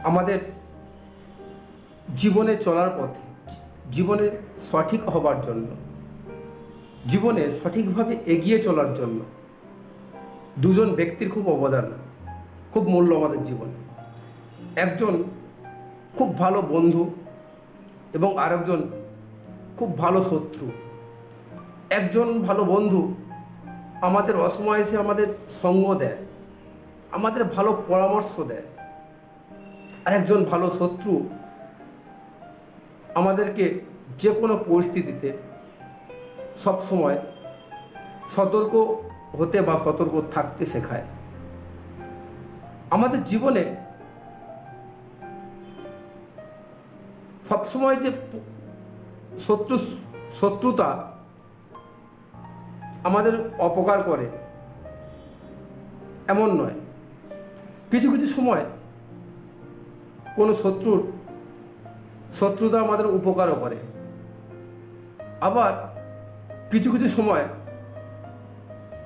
আমাদের জীবনে চলার পথে, জীবনে সঠিক হবার জন্য, জীবনে সঠিকভাবে এগিয়ে চলার জন্য দুজন ব্যক্তির খুব অবদান, খুব মূল্য আমাদের জীবনে। একজন খুব ভালো বন্ধু এবং আরেকজন খুব ভালো শত্রু। একজন ভালো বন্ধু আমাদের অসময়ে এসে আমাদের সঙ্গ দেয়, আমাদের ভালো পরামর্শ দেয়। আর একজন ভালো শত্রু আমাদেরকে যে কোনো পরিস্থিতিতে সবসময় সতর্ক হতে বা সতর্ক থাকতে শেখায়। আমাদের জীবনে সবসময় যে শত্রুতা আমাদের অপকার করে এমন নয়। কিছু কিছু সময় কোনো শত্রুতা আমাদের উপকারও করে। আবার কিছু কিছু সময়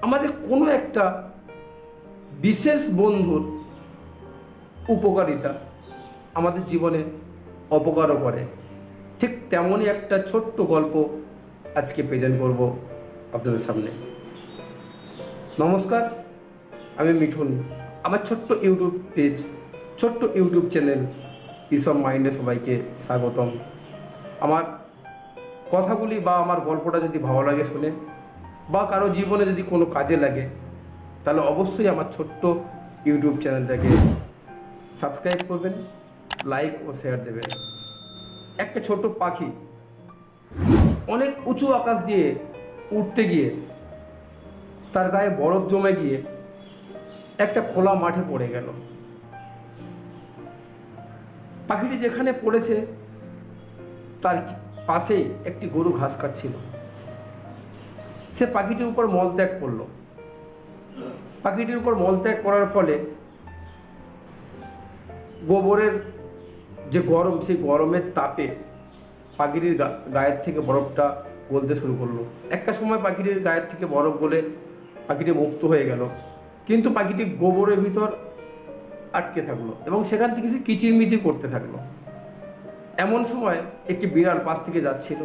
আমাদের কোনো একটা বিশেষ বন্ধুর উপকারিতা আমাদের জীবনে অপকারও করে। ঠিক তেমনই একটা ছোট্ট গল্প আজকে প্রেজেন্ট করব আপনাদের সামনে। নমস্কার, আমি মিঠুন। আমার ছোট্ট ইউটিউব পেজ, ছোট্ট ইউটিউব চ্যানেল পিস অফ মাইন্ডে সবাইকে স্বাগতম। আমার কথাগুলি বা আমার গল্পটা যদি ভালো লাগে শুনে, বা কারো জীবনে যদি কোনো কাজে লাগে, তাহলে অবশ্যই আমার ছোট্ট ইউটিউব চ্যানেলটাকে সাবস্ক্রাইব করবেন, লাইক ও শেয়ার দেবেন। একটা ছোট পাখি অনেক উঁচু আকাশ দিয়ে উঠতে গিয়ে তার গায়ে বরফ জমে গিয়ে একটা খোলা মাঠে পড়ে গেল। পাখিটি যেখানে পড়েছে তার পাশেই একটি গরু ঘাস খাচ্ছিল। সে পাখিটির উপর মলত্যাগ করলো। পাখিটির উপর মলত্যাগ করার ফলে গোবরের যে গরম, সেই গরমের তাপে পাখিটির গায়ের থেকে বরফটা গলতে শুরু করলো। একটা সময় পাখিটির গায়ের থেকে বরফ গলে পাখিটি মুক্ত হয়ে গেল, কিন্তু পাখিটি গোবরের ভিতর আটকে থাকলো এবং সেখান থেকে সে কিচিরমিচির করতে থাকলো। এমন সময় একটি বিড়াল পাশ থেকে যাচ্ছিল।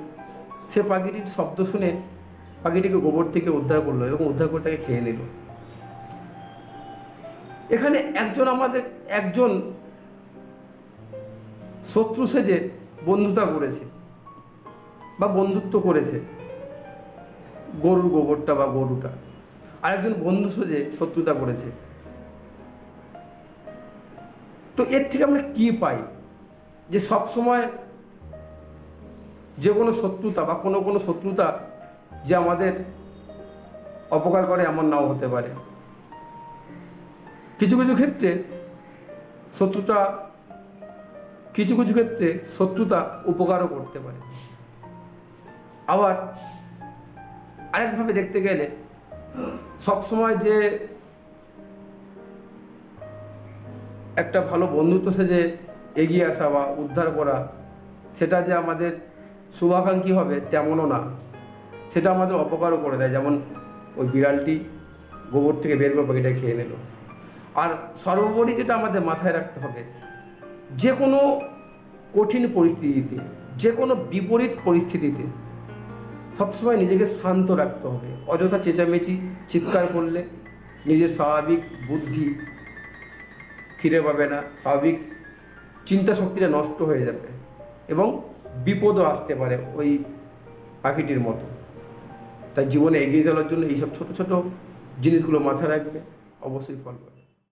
সে পাখিটির শব্দ শুনে পাখিটিকে গোবর থেকে উদ্ধার করলো এবং উদ্ধার করে তাকে খেয়ে নিল। এখানে একজন শত্রু সেজে বন্ধুতা করেছে বা বন্ধুত্ব করেছে গরুর গোবরটা বা গরুটা, আর একজন বন্ধু সেজে শত্রুতা করেছে। তো এর থেকে আমরা কি পাই? যে সব সময় যে কোনো শত্রুতা বা কোনো শত্রুতা যে আমাদের অপকার করে এমন নাও হতে পারে। কিছু কিছু ক্ষেত্রে শত্রুতা উপকারও করতে পারে। আবার আরেকভাবে দেখতে গেলে সবসময় যে একটা ভালো বন্ধুত্ব সেজে এগিয়ে আসা বা উদ্ধার করা, সেটা যে আমাদের শুভাকাঙ্ক্ষী হবে তেমনও না। সেটা আমাদের অপকারও করে দেয়। যেমন ওই বিড়ালটি গোবর থেকে বের করে পাখিটা খেয়ে নিল। আর সর্বোপরি যেটা আমাদের মাথায় রাখতে হবে, যে কোনো কঠিন পরিস্থিতিতে, যে কোনো বিপরীত পরিস্থিতিতে সবসময় নিজেকে শান্ত রাখতে হবে। অযথা চেঁচামেচি চিৎকার করলে নিজের স্বাভাবিক বুদ্ধি ফিরে পাবে না, স্বাভাবিক চিন্তা শক্তিটা নষ্ট হয়ে যাবে এবং বিপদও আসতে পারে ওই পাখিটির মতো। তাই জীবনে এগিয়ে চলার জন্য এইসব ছোট ছোট জিনিসগুলো মাথায় রাখবে, অবশ্যই ফল পাবে।